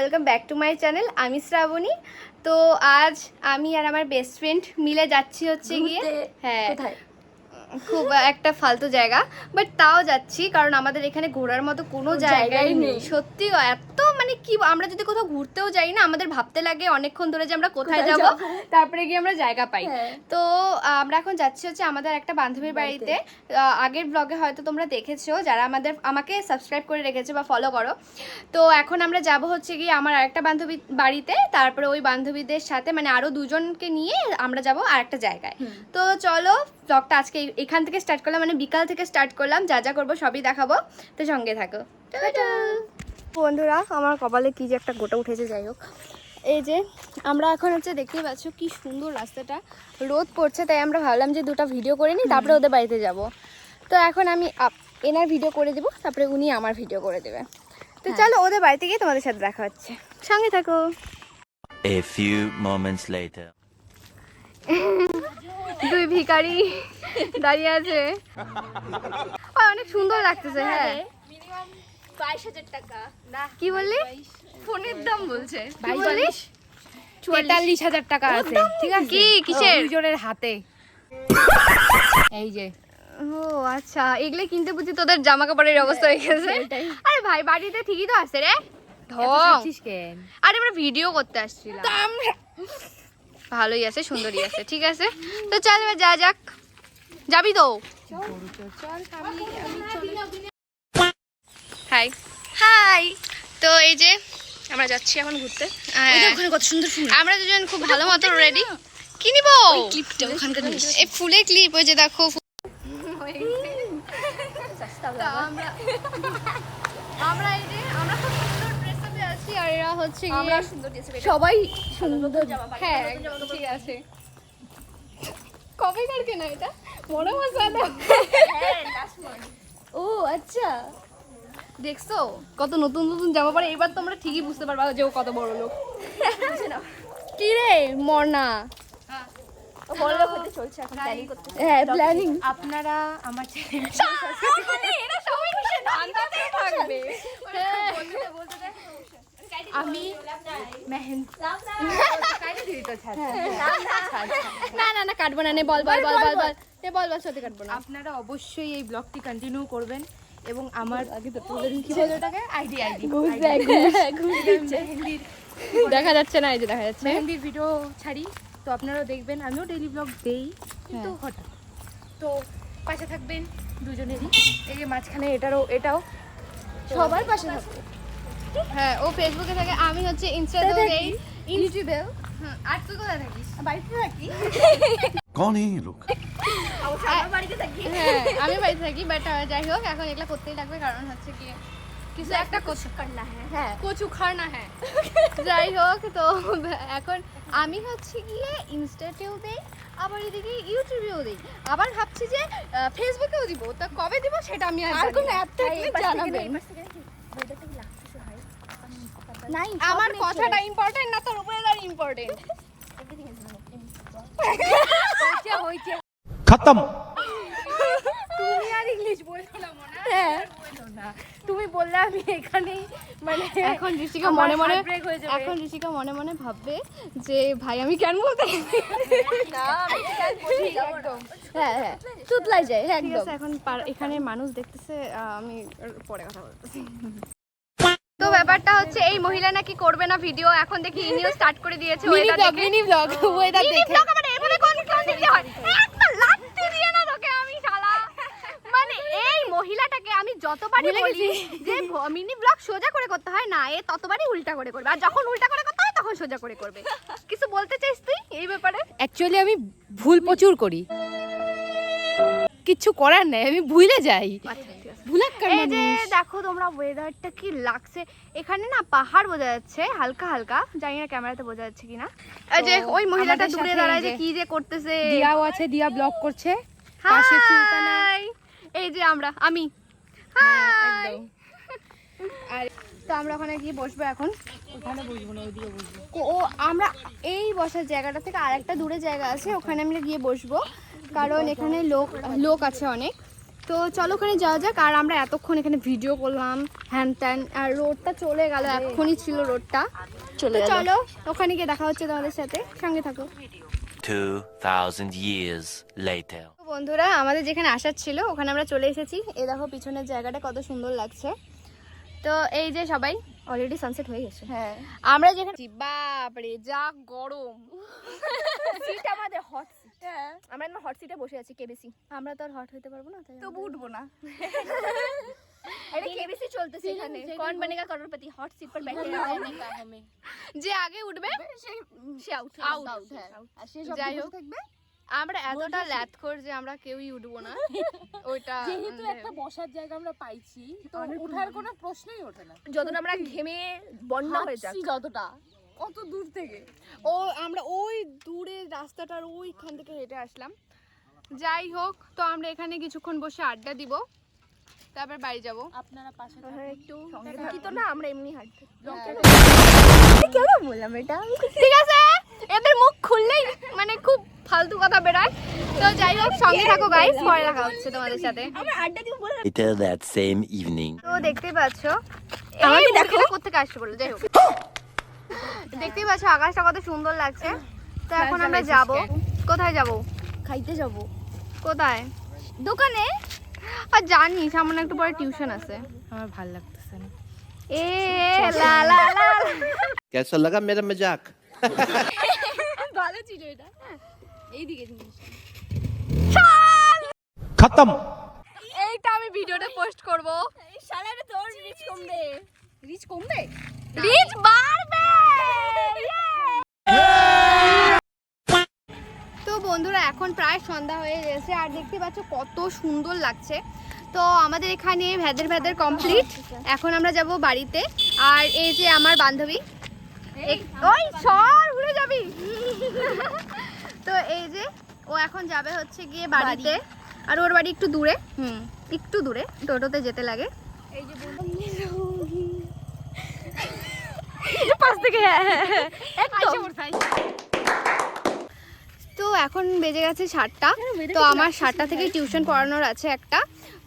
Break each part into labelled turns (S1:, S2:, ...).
S1: Welcome back to my channel. আমি শ্রাবণী। তো আজ আমি আর আমার বেস্ট ফ্রেন্ড মিলে যাচ্ছি হচ্ছে গিয়ে হ্যাঁ খুব একটা ফালতু জায়গা, বাট তাও যাচ্ছি কারণ আমাদের এখানে ঘোরার মতো কোনো জায়গাই নেই। সত্যি এত মানে কি, আমরা যদি কোথাও ঘুরতেও যাই না আমাদের ভাবতে লাগে অনেকক্ষণ ধরে যে আমরা কোথায় যাব, তারপরে গিয়ে আমরা জায়গা পাই। তো আমরা এখন যাচ্ছি হচ্ছে আমাদের একটা বান্ধবীর বাড়িতে। আগের ব্লগে হয়তো তোমরা দেখেছো যারা আমাকে সাবস্ক্রাইব করে রেখেছো বা ফলো করো। তো এখন আমরা যাব হচ্ছে গিয়ে আমার আরেকটা বান্ধবী বাড়িতে, তারপরে ওই বান্ধবীদের সাথে মানে আরো দুজনকে নিয়ে আমরা যাব আরেকটা জায়গায়। তো চলো ব্লগটা আজকে এখান থেকে স্টার্ট করলাম, মানে বিকাল থেকে স্টার্ট করলাম, যা যা করবো সবই দেখাবো, তো সঙ্গে থাকো। বন্ধুরা আমার কপালে কি যে একটা গোটা উঠেছে, যাই হোক। এই যে আমরা এখন হচ্ছে দেখতেই পাচ্ছ কি সুন্দর রাস্তাটা, রোদ পড়ছে তাই আমরা ভাবলাম যে দুটো ভিডিও করে নিই, তারপরে ওদের বাড়িতে যাব। তো এখন আমি এনার ভিডিও করে দেবো, তারপরে উনি আমার ভিডিও করে দেবে। তো চলো ওদের বাড়িতে গিয়ে তোমাদের সাথে দেখা হচ্ছে, সঙ্গে থাকো।
S2: A few moments later.
S1: দুই ভিখারি দাঁড়িয়ে আছে, অনেক সুন্দর লাগতেছে। হ্যাঁ
S3: মিনিমাম 22,000 টাকা।
S1: না কি বললি? ফোনের দাম বলছে।
S3: 43,000 টাকা আছে, ঠিক আছে?
S1: কি কিসের?
S3: দুজনের হাতে। এই যে
S1: ও আচ্ছা, এগুলো কিনতে বুঝি তোদের জামা কাপড়ের অবস্থা হয়ে গেছে। আরে ভাই বাড়িতে ঠিকই তো আছে রে, ঢং। আরে আমরা ভিডিও করতে আসছিলাম। ভালোই আছে, সুন্দরই আছে, ঠিক আছে। তো চল এবার যা যাক, যাবি তো? High high. তো এই যে আমরা যাচ্ছি এখন ঘুরতে।
S3: ওখানে কত সুন্দর ফুল।
S1: আমরা দুজন খুব ভালো মতো রেডি। কি নিব?
S3: ক্লিপটা ওখানকার নিস।
S1: এই ফুলের ক্লিপ, ওই যে দেখো আমরা এই যে আমরা খুব সুন্দর ড্রেস আপে আছি, আর এরা হচ্ছে
S3: আমরা সুন্দর দিয়েছে
S1: সবাই সুন্দর। হ্যাঁ ঠিক আছে। কবে কার কেনা এটা? বড় মশালা। ও আচ্ছা, দেখছো কত নতুন নতুন জামা পরে, এবার তোমরা ঠিকই বুঝতে পারবা যে ও কত বড় লোক। কি রে মরনা?
S3: বড় লোক হতে চলছে এখন, প্ল্যানিং করতে।
S1: হ্যাঁ প্ল্যানিং।
S3: আপনারা আমার
S1: এরা সবাই মিশে আন্দাজে থাকবে।
S3: আমি মেহেন্দি
S1: না না না কাটবো না, নে বল বল বল বল বল, নে বল বল, সত্যি কাটবো না।
S3: আপনারা অবশ্যই এই ব্লগটি কন্টিনিউ করবেন এবং আমার আগে তো কি বলে ওটাকে আইডি মেহেন্দির
S1: দেখা যাচ্ছে না, এই যে দেখা যাচ্ছে।
S3: মেহেন্দির ভিডিও ছাড়ি, তো আপনারাও দেখবেন। আমিও ডেইলি ব্লগ দেই, কিন্তু হঠাৎ তো পাশে থাকবেন দুজনেরই। এই যে মাঝখানে এটাও
S1: সবার পাশে থাকবে। হ্যাঁ ও ফেসবুকে থাকে, আমি হচ্ছে ইনস্টাতেও দেই, ইউটিউবেও। আর তুই কোথায় থাকিস?
S3: বাড়িতে থাকি।
S2: कौन है ये लोग?
S3: বাড়িতে থাকি।
S1: হ্যাঁ আমি বাড়িতে থাকি, বাট যাই হোক এখন এগুলা করতেই লাগবে, কারণ হচ্ছে কি কিছু একটা
S3: कुछ करना है। হ্যাঁ
S1: কচু খার না। হ্যাঁ যাই হোক, তো এখন আমি হচ্ছে গিয়ে ইনস্টাতেও দেই, আবার এদিকে ইউটিউবেও দেই, আবার ভাবছি যে ফেসবুকেও দিব। তা কবে দিব সেটা আমি আর কোনো অ্যাপ থাকলে জানাবেন।
S3: নাই
S1: আমার কথাটা ইম্পর্টেন্ট না, তোর ওয়েদার ইম্পর্টেন্ট।
S3: হইছে
S2: खत्म।
S3: তুমি আর ইংলিশ বলছো না মনে হয়।
S1: হ্যাঁ
S3: বলো না, তুমি বললে আমি এখানেই মানে
S1: এখন ঋষিকা মনে মনে ভাববে যে ভাই আমি কেন বলতে
S3: না আমি কেন বলি একদম।
S1: হ্যাঁ হ্যাঁ তুতলাই যায় একদম। এখন এখানে মানুষ দেখতেছে, আমি পরে কথা বলতেছি। তো ব্যাপারটা হচ্ছে এই মহিলা নাকি করবে না ভিডিও, এখন দেখি ইনিও স্টার্ট করে দিয়েছে।
S3: মিনি ব্লগ ওয়েদার দেখে
S1: আবার এভাবে কোন দিতে হয়, একটা লাত্তি দিয়ে না তোকে আমি শালা। মানে এই মহিলাটাকে আমি যতবারই বলি যে মিনি ব্লগ সোজা করে করতে হয় না, এ ততবারই উল্টা করে করবে, আর যখন উল্টা করে করতে হয় তখন সোজা করে করবে। কিছু বলতে চাইছ তুই এই ব্যাপারে?
S3: অ্যাকচুয়ালি আমি ভুল প্রচুর করি, কিচ্ছু করার নেই, আমি ভুলে যাই।
S1: এই যে দেখো তোমরা ওয়েদারটা কি লাগছে, এখানে না পাহাড় বোঝা যাচ্ছে হালকা হালকা, জানি না ক্যামেরাতে বোঝা যাচ্ছে কিনা। এই যে ওই মহিলাটা দূরে দাঁড়ায় যে কি যে করতেছে।
S3: দিয়াও আছে, দিয়া ব্লগ করছে পাশে সুলতানা।
S1: এই যে আমি
S3: একদম।
S1: আর তো আমরা ওখানে গিয়ে বসবো এখন।
S3: ওখানে বসবো না, ওইদিকে বসবো।
S1: ও আমরা এই বসার জায়গাটা থেকে আরেকটা দূরে জায়গা আছে, ওখানে আমরা গিয়ে বসবো, কারণ এখানে লোক আছে অনেক। তো চলো ওখানে যাওয়া যাক। আর আমরা এতক্ষণ এখানে ভিডিও করলাম হ্যান ত্যান, আর রোডটা চলে গেল, এক্ষুনি ছিল রোডটা চলে। চলো ওখানে গিয়ে দেখা হচ্ছে তোমাদের সাথে, সঙ্গে থাকো।
S2: 2000 years later.
S1: তো বন্ধুরা, আমাদের যেখানে আসার ছিল ওখানে আমরা চলে এসেছি। এই দেখো পিছনের জায়গাটা কত সুন্দর লাগছে। তো এই যে সবাই অলরেডি সানসেট হয়ে গেছে।
S3: হ্যাঁ,
S1: আমরা যেখানে, বাপরে যা গরম।
S3: সিট আমাদের হট সিট। হ্যাঁ, আমরা এখন হট সিটে বসে আছি কেবিসি।
S1: আমরা তো আর হট হইতে পারবো না, তাই
S3: তবু উঠবো না। আরে কেবিসি চলতেছে এখানে। कौन बनेगा करोड़पति हॉट सीट पर बैठे रहने का हमें।
S1: যে আগে উঠবে
S3: সে আউট হ্যাঁ। আর সে সব
S1: যাই হোক,
S3: থাকবে।
S1: আমরা এতটা ল্যাথখোর যে আমরা কেউই উঠবো না। ওইটা
S4: যেহেতু একটা বসার জায়গা আমরা পাইছি তো ওঠার কোনো প্রশ্নই ওঠে না।
S3: যতটা আমরা ঘেমে বন্যা হয়ে যাক,
S4: হাঁটছি যতটা কত দূর থেকে
S1: আমরা ওই দূরে রাস্তাটার ওইখান থেকে হেঁটে আসলাম। যাই হোক, তো আমরা এখানে কিছুক্ষণ বসে আড্ডা দিব, তারপর বাড়ি যাব।
S4: আপনারা পাশে
S3: একটু কি তো না, আমরা এমনি হাঁটতে।
S4: থাকুন।
S3: কেন বললাম এটা?
S1: ঠিক আছে, এদের মুখ খুললেই মানে খুব ফালতু কথা বেরায়। তো যাই হোক, সঙ্গে থাকো গাইস, পরে দেখা হচ্ছে তোমাদের সাথে।
S3: আমরা আড্ডা দিব বললাম।
S2: Later that same evening.
S1: তো দেখতেই পাচ্ছ
S3: আমাকে
S1: এই
S3: দেখো।
S1: মুরগিটা কোত্থেকে আসছে বলো। যাই হোক, দেখতেই পাচ্ছ আকাশটা কত সুন্দর লাগছে। তো এখন আমরা যাব, কোথায় যাব?
S3: খাইতে যাব
S1: কোথায়? দোকানে। আর জানি সামনে একটু পরে টিউশন আছে।
S4: আমার ভালো লাগতেছে না।
S1: এ লা লা লা।
S5: कैसा लगा मेरा मजाक?
S3: ভালো ছিল এটা। এইদিকে
S2: खत्म।
S1: এইটা আমি ভিডিওতে পোস্ট করব।
S3: শালারে তোর রিচ কমবে। রিচ কমবে?
S1: রিচ বাড়বে। তো বন্ধুরা, এখন প্রায় সন্ধ্যা হয়ে গেছে আর দেখতে পাচ্ছ কত সুন্দর লাগছে। তো আমাদের এখানে ভেদের কমপ্লিট। এখন আমরা যাব বাড়িতে। আর এই যে আমার বান্ধবী, ওই সর উড়ে যাবি। তো এই যে ও এখন যাবে হচ্ছে গিয়ে বাড়িতে। আর ওর বাড়ি একটু দূরে, একটু দূরে, টোটোতে যেতে লাগে। এই যে পাশ থেকে তো এখন বেজে গেছে 7টা। তো আমার 7টা থেকে টিউশন পড়ানোর আছে একটা।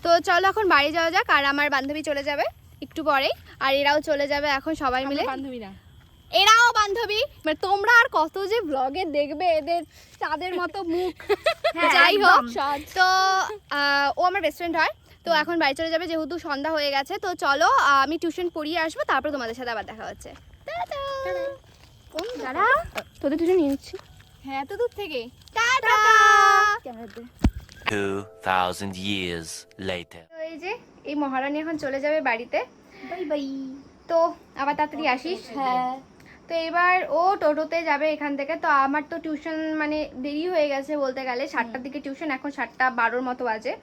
S1: তো চলো এখন বাড়ি যাওয়া যাক। আর আমার বান্ধবী চলে যাবে একটু পরেই, আর এরাও চলে যাবে এখন সবাই মিলে।
S4: বান্ধবী না,
S1: এরাও বান্ধবী, মানে তোমরা আর কত যে ব্লগে দেখবে এদের চাঁদের মতো মুখ। যাই হোক, তো ও আমার বেস্ট ফ্রেন্ড হয়। তো এখন বাড়ি চলে যাবে যেহেতু সন্ধ্যা হয়ে গেছে। তো চলো আমি টিউশন পড়িয়ে আসবো, তারপর তোমাদের সাথে আবার দেখা হচ্ছে। দাঁড়া, তোদের টিউশন নিয়ে নিচ্ছি। হ্যাঁ, এত দূর থেকে। টাটা।
S2: 2000 years later.
S1: তো এই যে এই মহারানী এখন চলে যাবে বাড়িতে।
S3: Bye bye.
S1: তো আবার তাড়াতাড়ি আসিস।
S3: হ্যাঁ,
S1: তো এবার ও টোটোতে যাবে এখান থেকে। তো আমার তো টিউশন মানে দেরি হয়ে গেছে বলতে গেলে, 7টার দিকে টিউশন, এখন 7:12 মতো বাজে।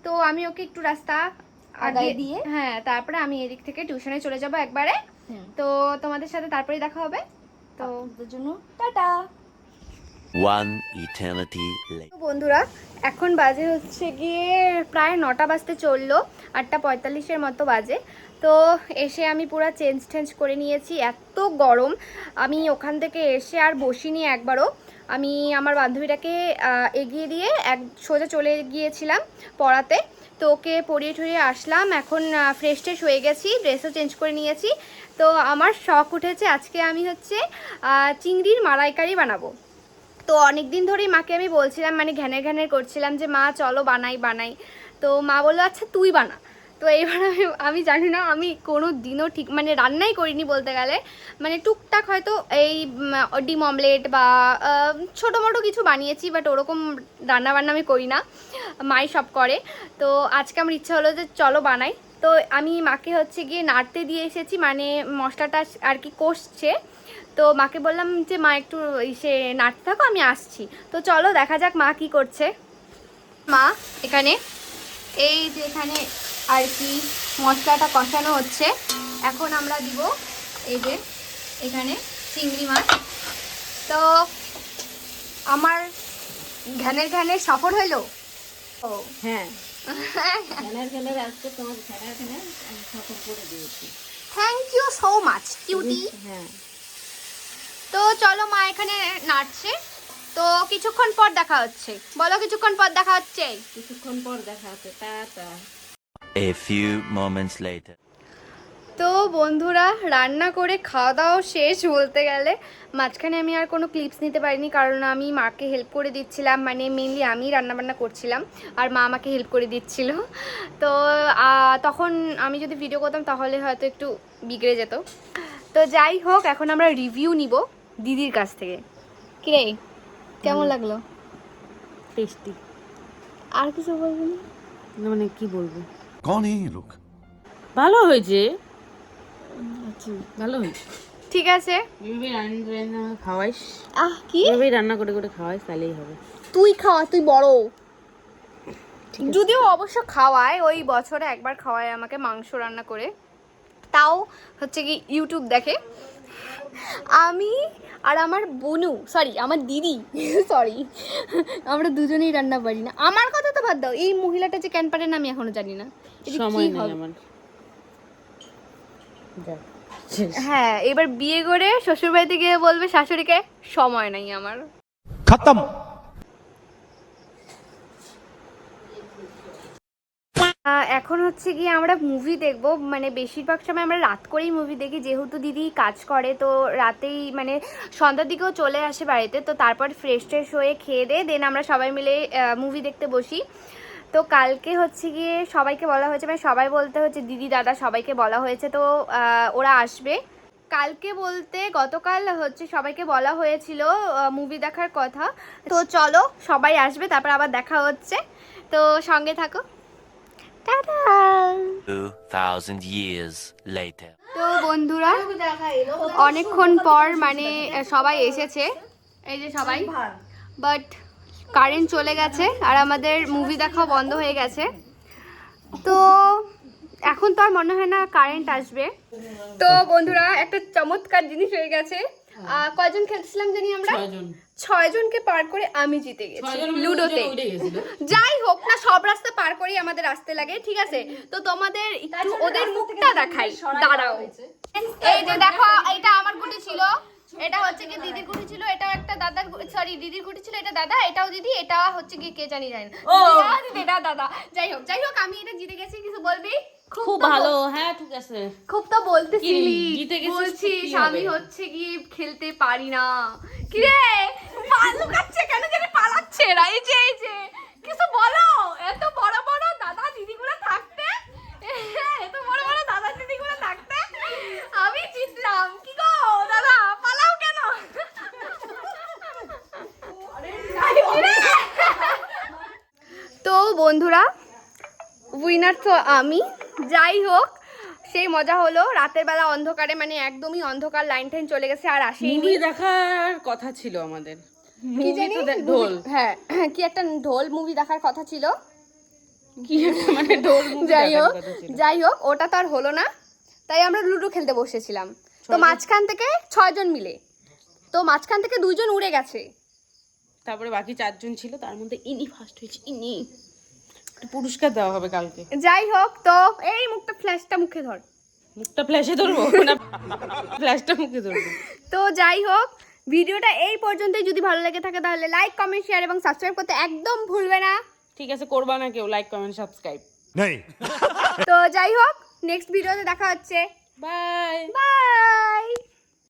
S1: তো আমি ওকে একটু রাস্তা আগে
S3: দিয়ে,
S1: হ্যাঁ, তারপরে আমি এদিক থেকে টিউশনে চলে যাব একবারে। তো তোমাদের সাথে তারপরেই দেখা হবে। তো
S3: তোদের জন্য টাটা।
S2: One eternity later.
S1: তো বন্ধুরা, এখন বাজে হচ্ছে গিয়ে প্রায় 9টা বাজতে চললো, 8:45-এর মতো বাজে। তো এসে আমি পুরো চেঞ্জ করে নিয়েছি, এত গরম। আমি ওখান থেকে এসে আর বসিনি একবারও। আমি আমার বান্ধবীটাকে এগিয়ে দিয়ে সোজা চলে গিয়েছিলাম পড়াতে। তো ওকে পড়িয়ে ঠড়িয়ে আসলাম, এখন ফ্রেশ ট্রেশ হয়ে গেছি, ড্রেসও চেঞ্জ করে নিয়েছি। তো আমার শখ উঠেছে আজকে আমি হচ্ছে চিংড়ির মালাইকারি বানাবো। তো অনেক দিন ধরেই মাকে আমি বলছিলাম, মানে ঘ্যানের করছিলাম যে মা চলো বানাই। তো মা বললো আচ্ছা তুই বানা। তো এইবার আমি জানি না, আমি কোনো দিনও ঠিক মানে রান্নাই করিনি বলতে গেলে, মানে টুকটাক হয়তো এই ডিম অমলেট বা ছোটো মোটো কিছু বানিয়েছি, বাট ওরকম রান্নাবান্না আমি করি না, মাই সব করে। তো আজকে আমার ইচ্ছা হলো যে চলো বানাই। তো আমি মাকে হচ্ছে গিয়ে নাড়তে দিয়ে এসেছি, মানে মশলাটা আর কি কষছে। তো মাকে বললাম যে মা একটু সে নাড়তে থাকো, আমি আসছি। তো চলো দেখা যাক মা কি করছে। মা এখানে এই যে এখানে আর কি মশলাটা কষানো হচ্ছে। এখন আমরা দিব এই যে এখানে চিংড়ি মাছ। তো আমার ঘ্যানের সফর হইলো। ও
S4: হ্যাঁ ঘ্যানের আজকে তোমার ঘ্যানের আমি সফর করে দিয়েছি।
S1: Thank you so much cutie.
S4: হ্যাঁ,
S1: তো চলো মা এখানে নাড়ছে। তো কিছুক্ষণ পর দেখা হচ্ছে, বলো কিছুক্ষণ পর দেখা হচ্ছে।
S4: কিছুক্ষণ পর দেখা হচ্ছে, tata.
S2: A few moments later.
S1: তো বন্ধুরা রান্না করে খাওয়া দাওয়া শেষ বলতে গেলে। মাঝখানে আমি আর কোনো ক্লিপস নিতে পারিনি, কারণ আমি মাকে হেল্প করে দিচ্ছিলাম, মানে মেনলি আমি রান্নাবান্না করছিলাম আর মা আমাকে হেল্প করে দিচ্ছিল। তো তখন আমি যদি ভিডিও করতাম তাহলে হয়তো একটু বিগড়ে যেত। তো যাই হোক, এখন আমরা রিভিউ নিব দিদির কাছ থেকে। কিরে কেমন লাগলো?
S4: টেস্টি।
S1: আর কিছু বলবি না?
S4: মানে কি বলবো,
S6: कौन है ये लोग?
S4: ভালো হয়েছে। আচ্ছা ভালো হয়েছে।
S1: ঠিক আছে।
S4: এভাবে রান্না খাওয়াইস,
S1: কি
S4: এভাবে রান্না করে করে খাওয়াইস, তাহলেই হবে।
S1: তুই খাওয়া, তুই বড়। যদিও অবশ্য খাওয়ায়, ওই বছরে একবার খাওয়ায় আমাকে মাংস রান্না করে, তাও হচ্ছে কি ইউটিউব দেখে। আমি আর আমার বোনু, সরি আমার দিদি, সরি, আমরা দুজনেই রান্না পারি না। আমার কথা তো বাদ দাও, এই মহিলাটা যে কেন পারে না আমি এখনো জানি না। এটা
S4: সময়
S1: কি
S4: নেই
S1: হবে?
S4: আমার। যা,
S1: হ্যাঁ, এবার বিয়ে করে শ্বশুর বাড়িতে গিয়ে বলবে শাশুড়িকে সময় নাই আমার।
S6: खत्म।
S1: এখন হচ্ছে গিয়ে আমরা মুভি দেখবো, মানে বেশিরভাগ সময় আমরা রাত করেই মুভি দেখি, যেহেতু দিদি কাজ করে, তো রাতেই মানে সন্ধ্যার দিকেও চলে আসে বাড়িতে। তো তারপর ফ্রেশ ট্রেশ হয়ে খেয়ে দিয়ে দেন আমরা সবাই মিলে মুভি দেখতে বসি। তো কালকে হচ্ছে গিয়ে সবাইকে বলা হয়েছে, মানে সবাই বলতে হচ্ছে দিদি দাদা সবাইকে বলা হয়েছে, তো ওরা আসবে কালকে। বলতে গতকাল হচ্ছে সবাইকে বলা হয়েছিল মুভি দেখার কথা। তো চলো সবাই আসবে, তারপর আবার দেখা হচ্ছে, তো সঙ্গে থাকো।
S2: 2000 years later.
S1: তো বন্ধুরা অনেকক্ষণ পর মানে সবাই এসেছে, এই যে সবাই, বাট কারেন্ট চলে গেছে আর আমাদের মুভি দেখাও বন্ধ হয়ে গেছে। তো এখন তো আর মনে হয় না কারেন্ট আসবে। তো বন্ধুরা একটা চমৎকার জিনিস হয়ে গেছে। কয়জন খেলছিলাম জানি আমরা? 6 জনকে পার করে আমি জিতে গেছি লুডোতে। যাই হোক না, সব রাস্তা পার করেই আমাদের আসতে লাগে, ঠিক আছে? তো তোমাদের একটু ওদের মুখটা দেখাই, দাঁড়াও। এই যে দেখো, এটা আমার গুটি ছিল, এটা হচ্ছে কি দিদির গুটি ছিল, এটাও একটা দাদার, সরি দিদির গুটি ছিল, এটা দাদা, এটাও দিদি, এটা হচ্ছে কি কে জানি যায় না, দিদি এটা দাদা। যাই হোক আমি এটা জিতে গেছি। কিছু বলবি?
S4: খুব ভালো। হ্যাঁ ঠিক আছে।
S1: খুব তো বলতেছিলি,
S4: জিতে গেছিস,
S1: বলছিস
S4: কি হবে?
S1: আমি হচ্ছে কি খেলতে পারি না। কি রে লুকাচ্ছে কেন জানি, পালাচ্ছে এরা। এই যে কিছু বলো, এত বড় বড় দাদা দিদিগুলো থাকতে, এত বড় বড় দাদা দিদিগুলো থাকতে আমি জিতলাম। কি গো দাদা, পালাও কেন? তো বন্ধুরা উইনার তো আমি। যাই হোক, সেই মজা হলো। রাতের বেলা অন্ধকারে, মানে একদমই অন্ধকার, লাইন টাইন চলে গেছে আর আসেনি।
S4: মুভি দেখার কথা ছিল আমাদের,
S1: কি জানি
S4: ঢোল,
S1: হ্যাঁ কি একটা ঢোল মুভি দেখার কথা ছিল,
S4: কি একটা মানে ঢোল মুভি দেখার কথা ছিল।
S1: যাই হোক ওটা তো আর হলো না, তাই আমরা লুডো খেলতে বসেছিলাম। তো মাঝখান থেকে 6 জন মিলে, তো মাঝখান থেকে 2 জন উড়ে গেছে,
S4: তারপরে বাকি 4 জন ছিল, তার মধ্যে ইনি ফার্স্ট হয়েছে। ইনি একটা পুরস্কার দেওয়া হবে কালকে।
S1: যাই হোক, তো এই ফ্ল্যাশটা মুখে ধর,
S4: মুখটা ফ্ল্যাশে ধরবো না ফ্ল্যাশটা মুখে ধরবো।
S1: তো যাই হোক ভিডিওটা এই পর্যন্তই। যদি ভালো লেগে থাকে তাহলে লাইক কমেন্ট শেয়ার এবং সাবস্ক্রাইব করতে একদম ভুলবে না।
S4: ঠিক আছে, করবা না কেউ লাইক কমেন্ট সাবস্ক্রাইব?
S6: नहीं।
S1: তো যাই হোক নেক্সট ভিডিওতে দেখা হচ্ছে।
S4: Bye
S1: bye.